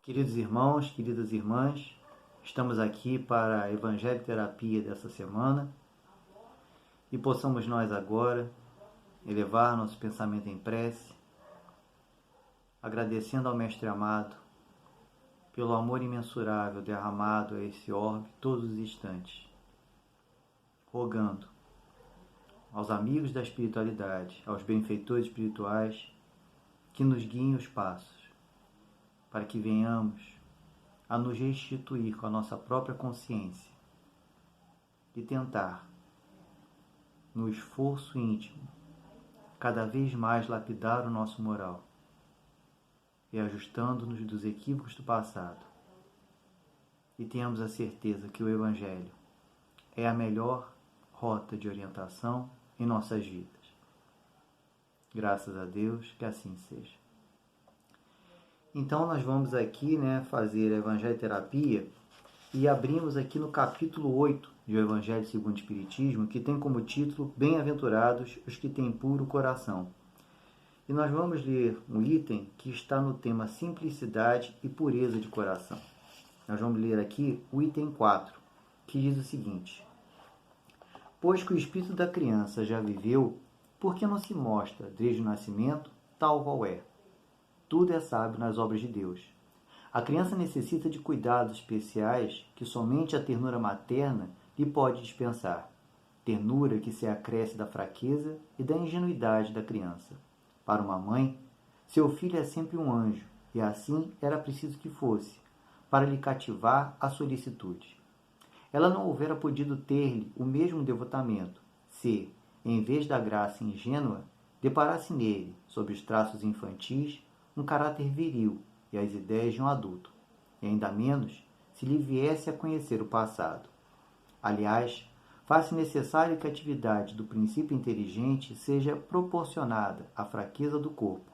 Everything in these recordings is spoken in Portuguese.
Queridos irmãos, queridas irmãs, estamos aqui para a Evangelho Terapia dessa semana e possamos nós agora elevar nosso pensamento em prece, agradecendo ao Mestre amado pelo amor imensurável derramado a esse orbe todos os instantes, rogando aos amigos da espiritualidade, aos benfeitores espirituais, que nos guiem os passos, para que venhamos a nos restituir com a nossa própria consciência e tentar, no esforço íntimo, cada vez mais lapidar o nosso moral e ajustando-nos dos equívocos do passado. E tenhamos a certeza que o Evangelho é a melhor rota de orientação em nossas vidas. Graças a Deus, que assim seja. Então nós vamos aqui fazer a Evangelho Terapia e abrimos aqui no capítulo 8 do Evangelho segundo o Espiritismo, que tem como título Bem-aventurados os que têm puro coração. E nós vamos ler um item que está no tema Simplicidade e Pureza de Coração. Nós vamos ler aqui o item 4, que diz o seguinte: pois que o espírito da criança já viveu, por que não se mostra, desde o nascimento, tal qual é? Tudo é sábio nas obras de Deus. A criança necessita de cuidados especiais que somente a ternura materna lhe pode dispensar. Ternura que se acresce da fraqueza e da ingenuidade da criança. Para uma mãe, seu filho é sempre um anjo, e assim era preciso que fosse, para lhe cativar a solicitude. Ela não houvera podido ter-lhe o mesmo devotamento, se, em vez da graça ingênua, deparasse nele, sob os traços infantis, um caráter viril e as ideias de um adulto, e ainda menos se lhe viesse a conhecer o passado. Aliás, faz-se necessário que a atividade do princípio inteligente seja proporcionada à fraqueza do corpo,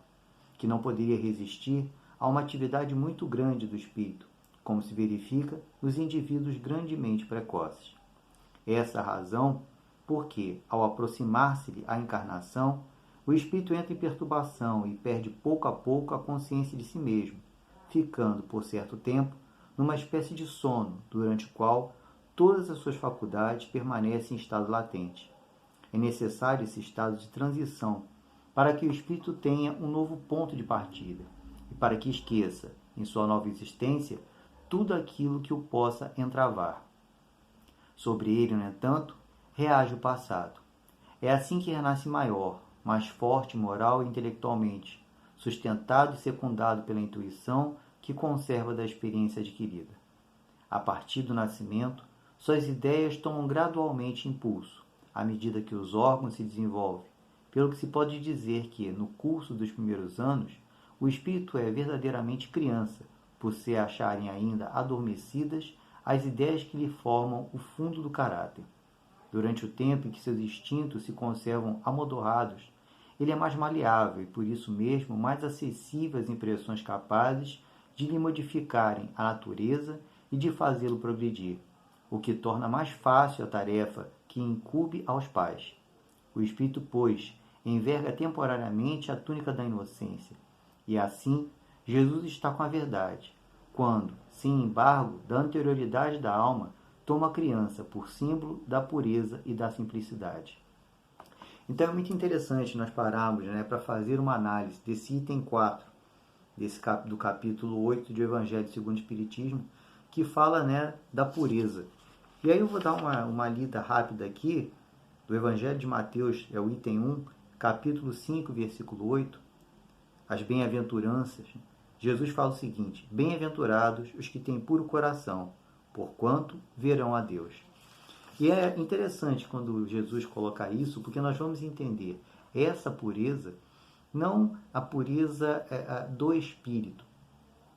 que não poderia resistir a uma atividade muito grande do espírito, como se verifica nos indivíduos grandemente precoces. Essa é a razão porque, ao aproximar-se-lhe a encarnação, o espírito entra em perturbação e perde pouco a pouco a consciência de si mesmo, ficando, por certo tempo, numa espécie de sono, durante o qual todas as suas faculdades permanecem em estado latente. É necessário esse estado de transição para que o espírito tenha um novo ponto de partida e para que esqueça, em sua nova existência, tudo aquilo que o possa entravar. Sobre ele, no entanto, reage o passado. É assim que renasce maior, mais forte moral e intelectualmente, sustentado e secundado pela intuição que conserva da experiência adquirida. A partir do nascimento, suas ideias tomam gradualmente impulso, à medida que os órgãos se desenvolvem, pelo que se pode dizer que, no curso dos primeiros anos, o espírito é verdadeiramente criança, por se acharem ainda adormecidas as ideias que lhe formam o fundo do caráter. Durante o tempo em que seus instintos se conservam amodorrados, ele é mais maleável e, por isso mesmo, mais acessível às impressões capazes de lhe modificarem a natureza e de fazê-lo progredir, o que torna mais fácil a tarefa que incumbe aos pais. O espírito, pois, enverga temporariamente a túnica da inocência, e assim Jesus está com a verdade, quando, sem embargo da anterioridade da alma, toma a criança por símbolo da pureza e da simplicidade. Então é muito interessante nós pararmos para fazer uma análise desse item 4, do capítulo 8 do Evangelho segundo o Espiritismo, que fala da pureza. E aí eu vou dar uma lida rápida aqui do Evangelho de Mateus, é o item 1, capítulo 5, versículo 8, as bem-aventuranças. Jesus fala o seguinte: bem-aventurados os que têm puro coração, porquanto verão a Deus. E é interessante quando Jesus coloca isso, porque nós vamos entender essa pureza, não a pureza do espírito.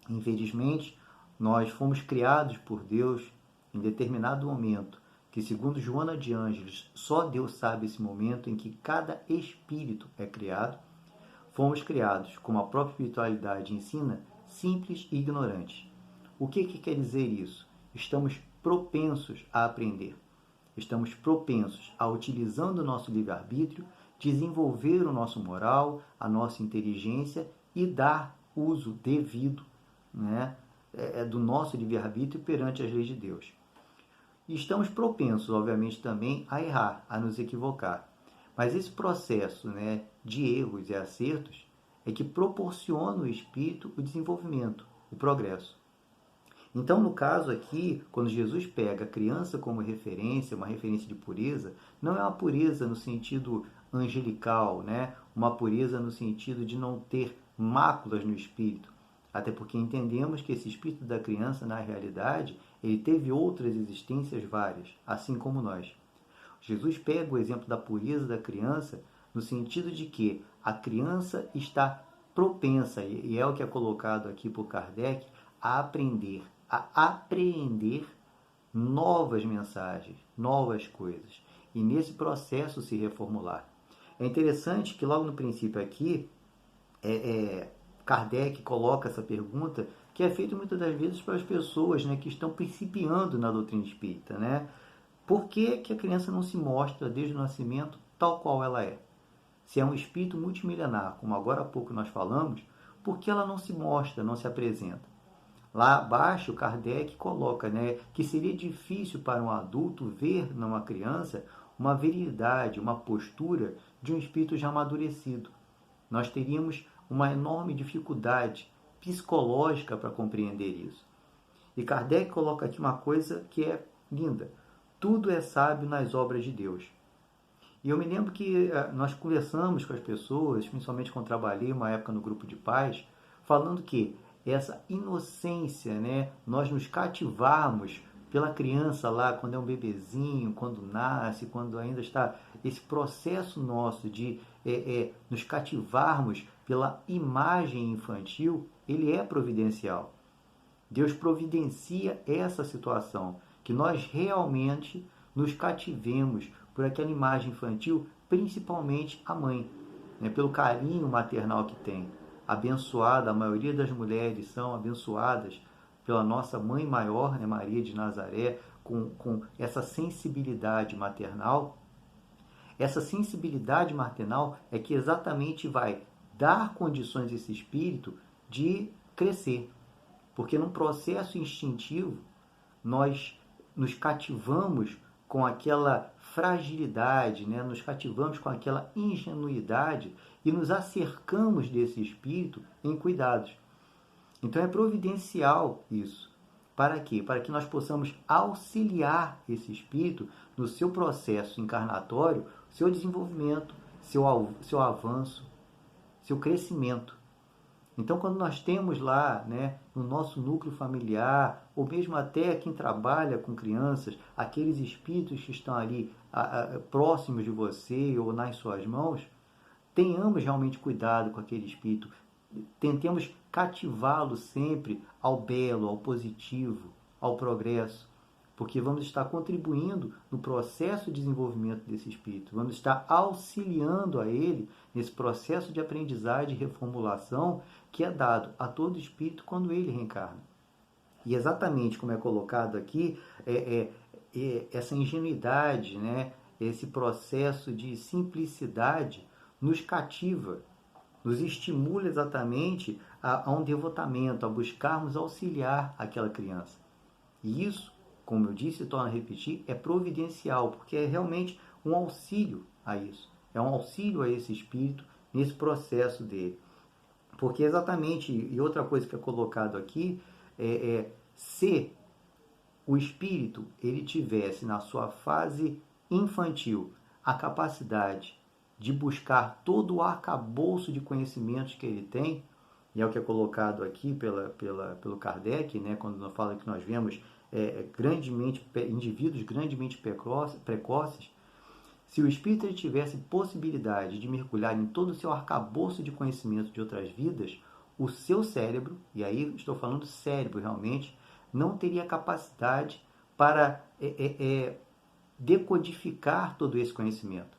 Infelizmente, nós fomos criados por Deus em determinado momento, que segundo Joana de Ângeles, só Deus sabe esse momento em que cada espírito é criado. Fomos criados, como a própria espiritualidade ensina, simples e ignorantes. O que quer dizer isso? Estamos propensos a aprender. Estamos propensos a, utilizando o nosso livre-arbítrio, desenvolver o nosso moral, a nossa inteligência e dar uso devido do nosso livre-arbítrio perante as leis de Deus. E estamos propensos, obviamente, também a errar, a nos equivocar. Mas esse processo, né, de erros e acertos é que proporciona ao espírito o desenvolvimento, o progresso. Então, no caso aqui, quando Jesus pega a criança como referência, uma referência de pureza, não é uma pureza no sentido angelical, né? Uma pureza no sentido de não ter máculas no espírito. Até porque entendemos que esse espírito da criança, na realidade, ele teve outras existências várias, assim como nós. Jesus pega o exemplo da pureza da criança no sentido de que a criança está propensa, e é o que é colocado aqui por Kardec, a aprender, a apreender novas mensagens, novas coisas, e nesse processo se reformular. É interessante que logo no princípio aqui, Kardec coloca essa pergunta, que é feita muitas das vezes para as pessoas, né, que estão principiando na doutrina espírita, né? Por que, que a criança não se mostra desde o nascimento tal qual ela é? Se é um espírito multimilenar, como agora há pouco nós falamos, por que ela não se mostra, não se apresenta? Lá abaixo, Kardec coloca, né, que seria difícil para um adulto ver numa criança uma veridade, uma postura de um espírito já amadurecido. Nós teríamos uma enorme dificuldade psicológica para compreender isso. E Kardec coloca aqui uma coisa que é linda. Tudo é sábio nas obras de Deus. E eu me lembro que nós conversamos com as pessoas, principalmente quando trabalhei uma época no grupo de pais, falando que essa inocência, né, nós nos cativarmos pela criança lá, quando é um bebezinho, quando nasce, quando ainda está esse processo nosso de nos cativarmos pela imagem infantil, ele é providencial. Deus providencia essa situação, que nós realmente nos cativemos por aquela imagem infantil, principalmente a mãe, né, pelo carinho maternal que tem. Abençoada, a maioria das mulheres são abençoadas pela nossa mãe maior, né, Maria de Nazaré, com essa sensibilidade maternal. Essa sensibilidade maternal é que exatamente vai dar condições a esse espírito de crescer. Porque num processo instintivo, nós nos cativamos com aquela fragilidade, né? Nos cativamos com aquela ingenuidade e nos acercamos desse espírito em cuidados. Então é providencial isso. Para quê? Para que nós possamos auxiliar esse espírito no seu processo encarnatório, seu desenvolvimento, seu avanço, seu crescimento. Então, quando nós temos lá, né, no nosso núcleo familiar, ou mesmo até quem trabalha com crianças, aqueles espíritos que estão ali próximos de você ou nas suas mãos, tenhamos realmente cuidado com aquele espírito. Tentemos cativá-lo sempre ao belo, ao positivo, ao progresso, porque vamos estar contribuindo no processo de desenvolvimento desse espírito, vamos estar auxiliando a ele nesse processo de aprendizagem e reformulação que é dado a todo espírito quando ele reencarna. E exatamente como é colocado aqui, essa ingenuidade, né, esse processo de simplicidade nos cativa, nos estimula exatamente a um devotamento, a buscarmos auxiliar aquela criança. E isso, como eu disse e torno a repetir, é providencial, porque é realmente um auxílio a isso. É um auxílio a esse espírito nesse processo dele. Porque exatamente, e outra coisa que é colocado aqui, se o espírito ele tivesse na sua fase infantil a capacidade de buscar todo o arcabouço de conhecimentos que ele tem, e é o que é colocado aqui pelo Kardec, né, quando fala que nós vemos indivíduos grandemente precoces, se o espírito ele tivesse possibilidade de mergulhar em todo o seu arcabouço de conhecimento de outras vidas, o seu cérebro, e aí estou falando cérebro realmente, não teria capacidade para decodificar todo esse conhecimento.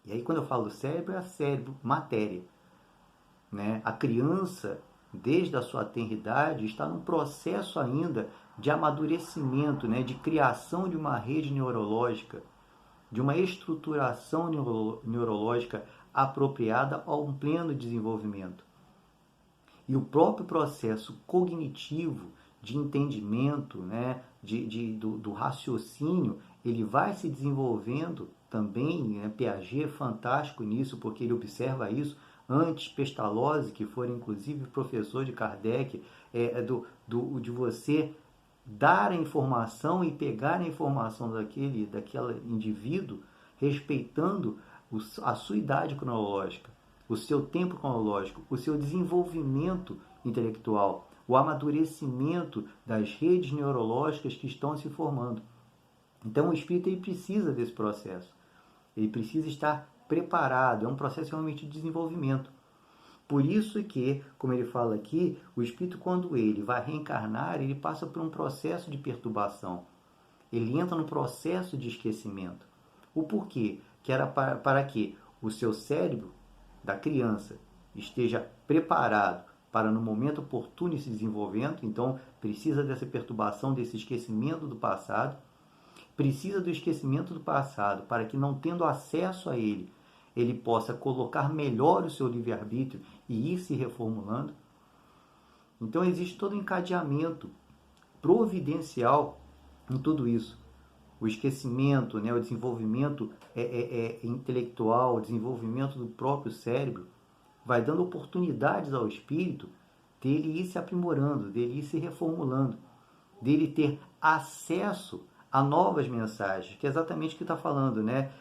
E aí quando eu falo cérebro, é cérebro, matéria. Né? A criança, desde a sua tenridade, está num processo ainda de amadurecimento, né? De criação de uma rede neurológica, de uma estruturação neurológica apropriada a um pleno desenvolvimento. E o próprio processo cognitivo de entendimento, né, do raciocínio, ele vai se desenvolvendo também, né? Piaget é fantástico nisso, porque ele observa isso antes Pestalozzi, que foi inclusive professor de Kardec, de você dar a informação e pegar a informação daquele indivíduo, respeitando a sua idade cronológica, o seu tempo cronológico, o seu desenvolvimento intelectual, o amadurecimento das redes neurológicas que estão se formando. Então o espírito ele precisa desse processo. Ele precisa estar preparado. É um processo realmente de desenvolvimento. Por isso que, como ele fala aqui, o espírito, quando ele vai reencarnar, ele passa por um processo de perturbação. Ele entra no processo de esquecimento. O porquê? Que era para que o seu cérebro da criança esteja preparado para no momento oportuno se desenvolvendo. Então precisa dessa perturbação, desse esquecimento do passado. Precisa do esquecimento do passado para que, não tendo acesso a ele, ele possa colocar melhor o seu livre-arbítrio e ir se reformulando. Então existe todo um encadeamento providencial em tudo isso. O esquecimento, né, o desenvolvimento intelectual, o desenvolvimento do próprio cérebro, vai dando oportunidades ao espírito dele ir se aprimorando, dele ir se reformulando, dele ter acesso a novas mensagens, que é exatamente o que está falando, né?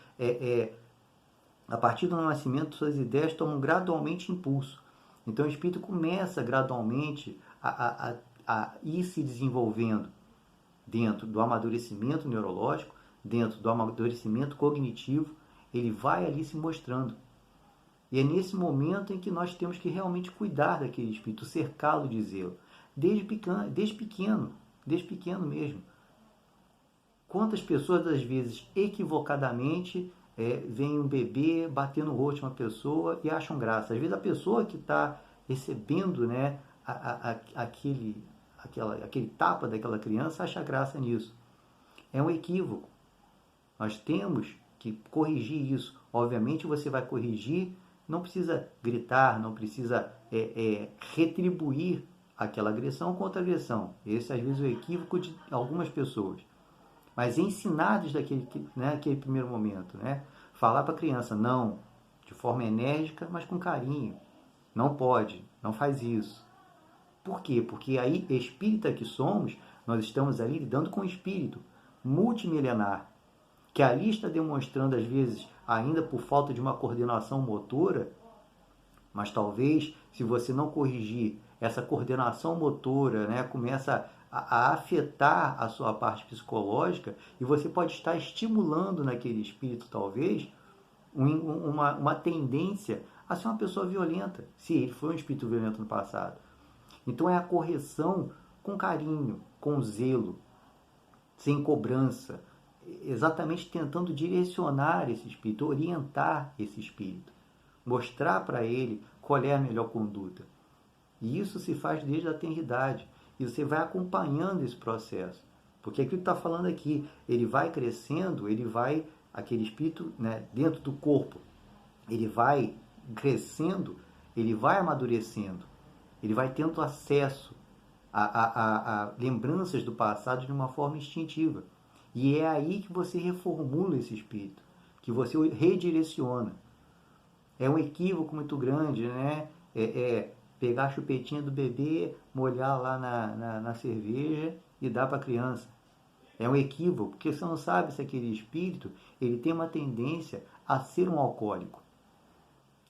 A partir do nascimento, suas ideias tomam gradualmente impulso. Então o espírito começa gradualmente a ir se desenvolvendo dentro do amadurecimento neurológico, dentro do amadurecimento cognitivo, ele vai ali se mostrando. E é nesse momento em que nós temos que realmente cuidar daquele espírito, cercá-lo de zelo. Desde pequeno mesmo. Quantas pessoas, às vezes, equivocadamente, veem um bebê bater no rosto de uma pessoa e acham graça. Às vezes a pessoa que está recebendo, né, aquele tapa daquela criança acha graça nisso. É um equívoco. Nós temos que corrigir isso. Obviamente você vai corrigir, não precisa gritar, não precisa retribuir aquela agressão contra agressão. Esse às vezes é o equívoco de algumas pessoas. Mas ensinar desde aquele primeiro momento, né? Falar para a criança, não, de forma enérgica, mas com carinho. Não pode, não faz isso. Por quê? Porque aí, espírita que somos, nós estamos ali lidando com o espírito multimilenar, que ali está demonstrando, às vezes, ainda por falta de uma coordenação motora, mas talvez, se você não corrigir essa coordenação motora, né, começa a afetar a sua parte psicológica, e você pode estar estimulando naquele espírito, talvez, uma tendência a ser uma pessoa violenta, se ele foi um espírito violento no passado. Então é a correção com carinho, com zelo, sem cobrança, exatamente tentando direcionar esse espírito, orientar esse espírito, mostrar para ele qual é a melhor conduta. E isso se faz desde a tenridade. E você vai acompanhando esse processo. Porque aquilo que está falando aqui, ele vai crescendo, aquele espírito, né, dentro do corpo, ele vai crescendo, ele vai amadurecendo, ele vai tendo acesso a lembranças do passado de uma forma instintiva. E é aí que você reformula esse espírito, que você o redireciona. É um equívoco muito grande, né? Pegar a chupetinha do bebê, molhar lá na cerveja e dar para a criança. É um equívoco, porque você não sabe se aquele espírito ele tem uma tendência a ser um alcoólico.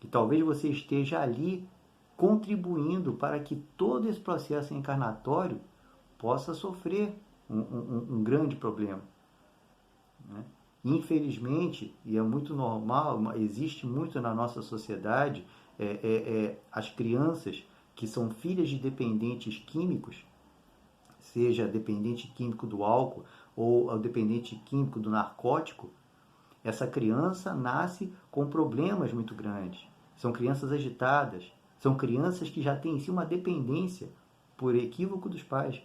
E talvez você esteja ali contribuindo para que todo esse processo encarnatório possa sofrer um grande problema. Né? Infelizmente, e é muito normal, existe muito na nossa sociedade, as crianças que são filhas de dependentes químicos, seja dependente químico do álcool ou dependente químico do narcótico, essa criança nasce com problemas muito grandes. São crianças agitadas, são crianças que já têm em si uma dependência por equívoco dos pais.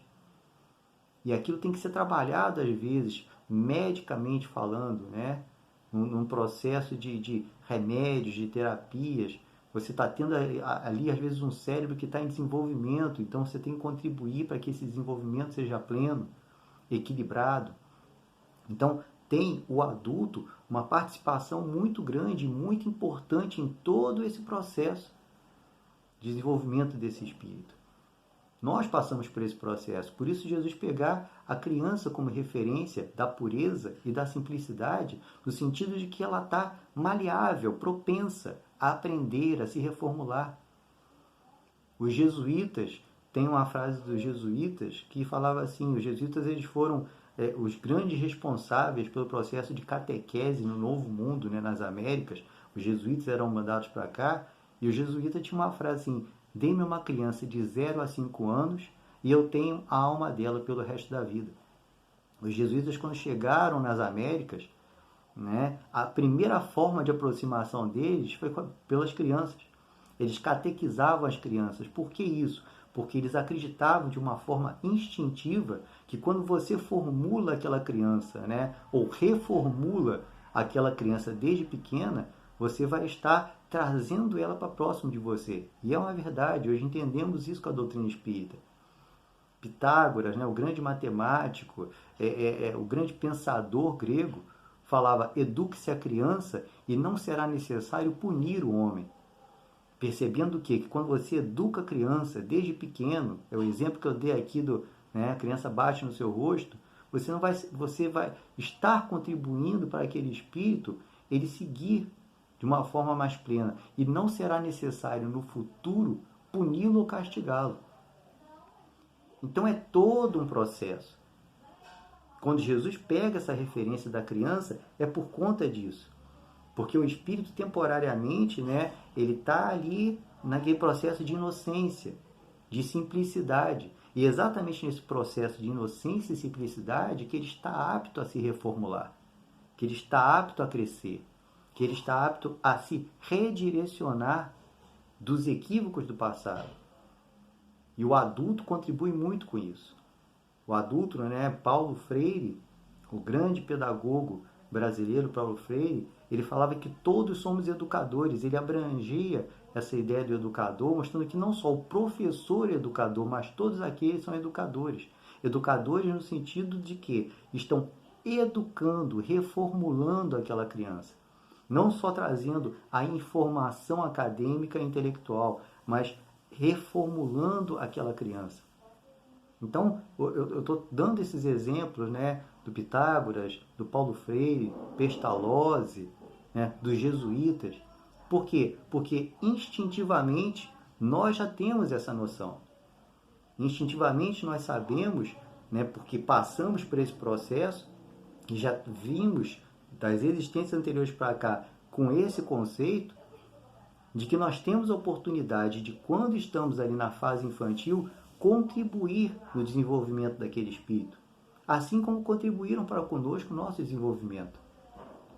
E aquilo tem que ser trabalhado, às vezes, medicamente falando, né? Num processo de remédios, de terapias, Você está tendo ali, às vezes, um cérebro que está em desenvolvimento, então você tem que contribuir para que esse desenvolvimento seja pleno, equilibrado. Então, tem o adulto uma participação muito grande, muito importante em todo esse processo de desenvolvimento desse espírito. Nós passamos por esse processo, por isso Jesus pegar a criança como referência da pureza e da simplicidade, no sentido de que ela está maleável, propensa a aprender, a se reformular. Os jesuítas, tem uma frase dos jesuítas que falava assim, os jesuítas eles foram os grandes responsáveis pelo processo de catequese no Novo Mundo, né, nas Américas. Os jesuítas eram mandados para cá, e o jesuíta tinha uma frase assim, dê-me uma criança de 0 a 5 anos e eu tenho a alma dela pelo resto da vida. Os jesuítas, quando chegaram nas Américas, né, a primeira forma de aproximação deles foi pelas crianças. Eles catequizavam as crianças. Por que isso? Porque eles acreditavam de uma forma instintiva que quando você formula aquela criança, né, ou reformula aquela criança desde pequena, você vai estar trazendo ela para próximo de você. E é uma verdade, hoje entendemos isso com a doutrina espírita. Pitágoras, né, o grande matemático, o grande pensador grego, falava, eduque-se a criança e não será necessário punir o homem. Percebendo que quando você educa a criança desde pequeno, é o exemplo que eu dei aqui a criança bate no seu rosto, você vai estar contribuindo para aquele espírito ele seguir de uma forma mais plena e não será necessário no futuro puni-lo ou castigá-lo. Então é todo um processo. Quando Jesus pega essa referência da criança, é por conta disso. Porque o espírito temporariamente, né, ele está ali naquele processo de inocência, de simplicidade. E é exatamente nesse processo de inocência e simplicidade que ele está apto a se reformular, que ele está apto a crescer, que ele está apto a se redirecionar dos equívocos do passado. E o adulto contribui muito com isso. O adulto, né, Paulo Freire, o grande pedagogo brasileiro Paulo Freire, ele falava que todos somos educadores. Ele abrangia essa ideia do educador, mostrando que não só o professor é educador, mas todos aqueles são educadores. Educadores no sentido de que estão educando, reformulando aquela criança. Não só trazendo a informação acadêmica e intelectual, mas reformulando aquela criança. Então, eu estou dando esses exemplos, né, do Pitágoras, do Paulo Freire, Pestalozzi, né, dos jesuítas. Por quê? Porque instintivamente nós já temos essa noção. Instintivamente nós sabemos, né, porque passamos por esse processo e já vimos das existências anteriores para cá com esse conceito de que nós temos a oportunidade de, quando estamos ali na fase infantil, contribuir no desenvolvimento daquele espírito, assim como contribuíram para conosco o nosso desenvolvimento.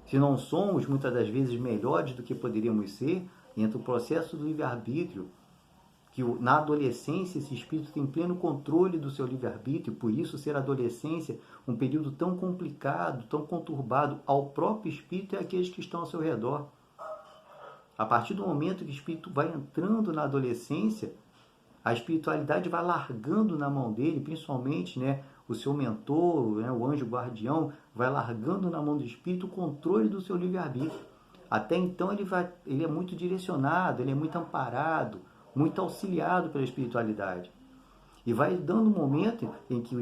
Se não somos, muitas das vezes, melhores do que poderíamos ser, entra o processo do livre-arbítrio, que na adolescência esse espírito tem pleno controle do seu livre-arbítrio, por isso ser adolescência um período tão complicado, tão conturbado ao próprio espírito e àqueles que estão ao seu redor. A partir do momento que o espírito vai entrando na adolescência, a espiritualidade vai largando na mão dele, principalmente, né, o seu mentor, né, o anjo guardião, vai largando na mão do espírito o controle do seu livre-arbítrio. Até então ele é muito direcionado, ele é muito amparado, muito auxiliado pela espiritualidade. E vai dando um momento em que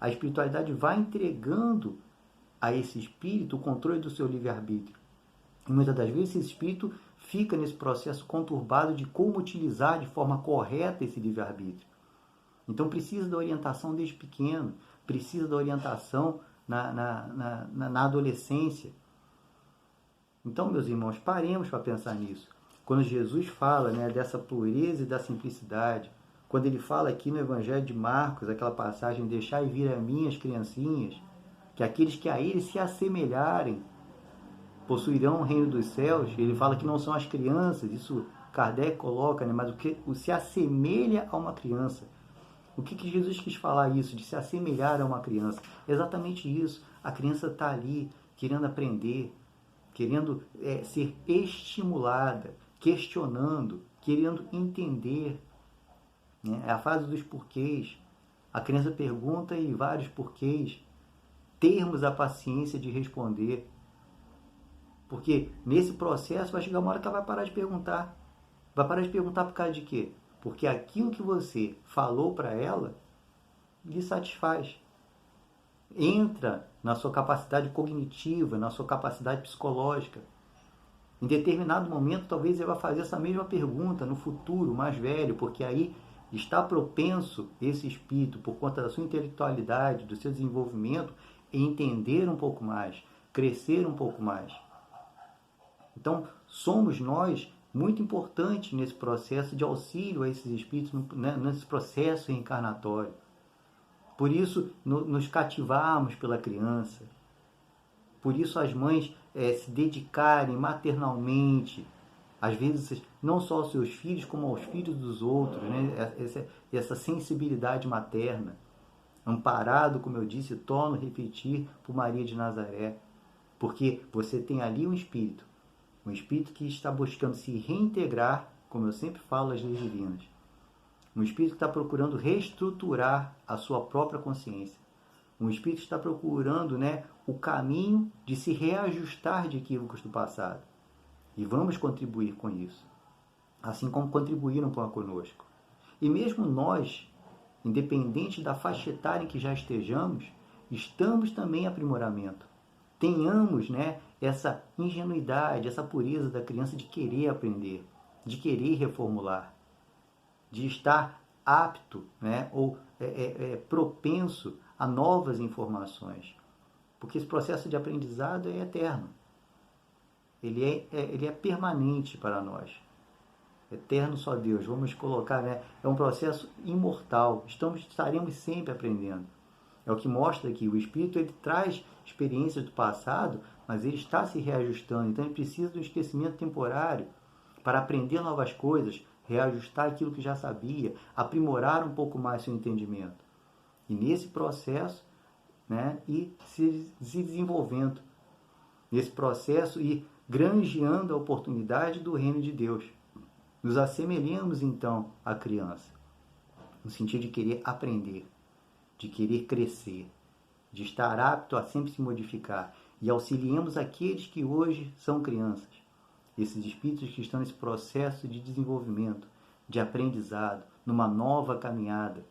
a espiritualidade vai entregando a esse espírito o controle do seu livre-arbítrio. E muitas das vezes esse espírito fica nesse processo conturbado de como utilizar de forma correta esse livre-arbítrio. Então precisa da orientação desde pequeno, precisa da orientação na adolescência. Então, meus irmãos, paremos para pensar nisso. Quando Jesus fala, né, dessa pureza e da simplicidade, quando ele fala aqui no Evangelho de Marcos, aquela passagem, deixai vir a mim as criancinhas, que aqueles que a ele se assemelharem possuirão o reino dos céus. Ele fala que não são as crianças, isso Kardec coloca, né, mas o se assemelha a uma criança. O que Jesus quis falar isso, de se assemelhar a uma criança? É exatamente isso. A criança está ali, querendo aprender, querendo ser estimulada, questionando, querendo entender, né? É a fase dos porquês. A criança pergunta e vários porquês. Termos a paciência de responder. Porque nesse processo vai chegar uma hora que ela vai parar de perguntar. Vai parar de perguntar por causa de quê? Porque aquilo que você falou para ela lhe satisfaz. Entra na sua capacidade cognitiva, na sua capacidade psicológica. Em determinado momento, talvez ele vá fazer essa mesma pergunta no futuro, mais velho, porque aí está propenso esse espírito, por conta da sua intelectualidade, do seu desenvolvimento, em entender um pouco mais, crescer um pouco mais. Então, somos nós muito importantes nesse processo de auxílio a esses espíritos, né, nesse processo reencarnatório. Por isso, nos cativarmos pela criança. Por isso, as mães se dedicarem maternalmente, às vezes, não só aos seus filhos, como aos filhos dos outros, né? Essa sensibilidade materna. Amparado, como eu disse, torno a repetir, por Maria de Nazaré. Porque você tem ali um espírito que está buscando se reintegrar, como eu sempre falo, às leis divinas. Um espírito que está procurando reestruturar a sua própria consciência. Um espírito que está procurando, né, o caminho de se reajustar de equívocos do passado. E vamos contribuir com isso. Assim como contribuíram conosco. E mesmo nós, independente da faixa etária em que já estejamos, estamos também em aprimoramento. Tenhamos, né, essa ingenuidade, essa pureza da criança de querer aprender, de querer reformular, de estar apto, né, ou propenso a novas informações. Porque esse processo de aprendizado é eterno. Ele é permanente para nós. Eterno só Deus. Vamos colocar, né, é um processo imortal. Estaremos sempre aprendendo. É o que mostra que o Espírito ele traz experiências do passado, mas ele está se reajustando. Então ele precisa de um esquecimento temporário para aprender novas coisas, reajustar aquilo que já sabia, aprimorar um pouco mais seu entendimento. E nesse processo, né, e se desenvolvendo nesse processo e granjeando a oportunidade do reino de Deus. Nos assemelhamos então à criança, no sentido de querer aprender, de querer crescer, de estar apto a sempre se modificar, e auxiliemos aqueles que hoje são crianças, esses espíritos que estão nesse processo de desenvolvimento, de aprendizado, numa nova caminhada,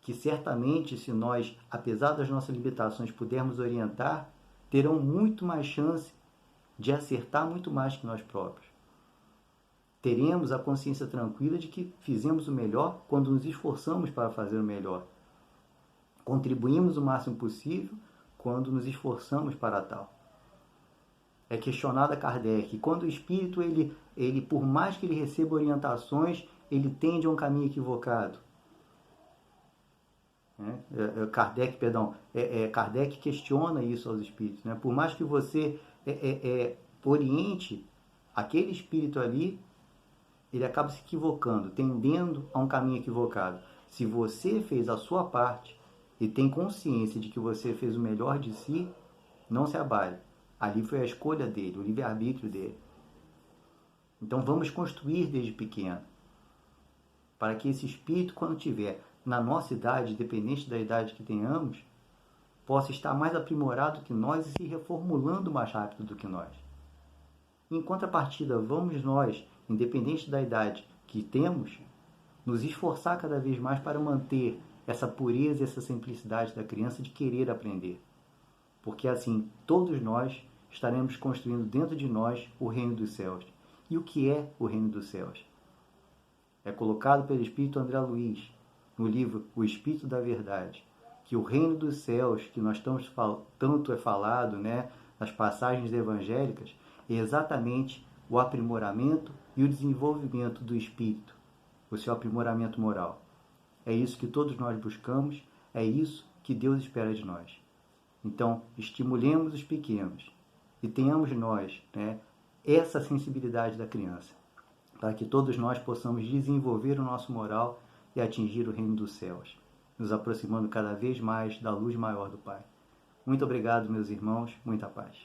que certamente, se nós, apesar das nossas limitações, pudermos orientar, terão muito mais chance de acertar muito mais que nós próprios. Teremos a consciência tranquila de que fizemos o melhor quando nos esforçamos para fazer o melhor. Contribuímos o máximo possível quando nos esforçamos para tal. É questionado a Kardec, quando o espírito, ele, por mais que ele receba orientações, ele tende a um caminho equivocado. Kardec questiona isso aos espíritos. Né? Por mais que você oriente aquele espírito ali, ele acaba se equivocando, tendendo a um caminho equivocado. Se você fez a sua parte e tem consciência de que você fez o melhor de si, não se abale. Ali foi a escolha dele, o livre-arbítrio dele. Então vamos construir desde pequeno, para que esse espírito, quando tiver na nossa idade, independente da idade que tenhamos, possa estar mais aprimorado que nós e se reformulando mais rápido do que nós. Em contrapartida, vamos nós, independente da idade que temos, nos esforçar cada vez mais para manter essa pureza e essa simplicidade da criança de querer aprender. Porque assim, todos nós estaremos construindo dentro de nós o reino dos céus. E o que é o reino dos céus? É colocado pelo Espírito André Luiz, no livro O Espírito da Verdade, que o reino dos céus, que nós tanto é falado, né, nas passagens evangélicas, é exatamente o aprimoramento e o desenvolvimento do espírito, o seu aprimoramento moral. É isso que todos nós buscamos, é isso que Deus espera de nós. Então, estimulemos os pequenos e tenhamos nós, né, essa sensibilidade da criança, para que todos nós possamos desenvolver o nosso moral e atingir o reino dos céus, nos aproximando cada vez mais da luz maior do Pai. Muito obrigado, meus irmãos, muita paz.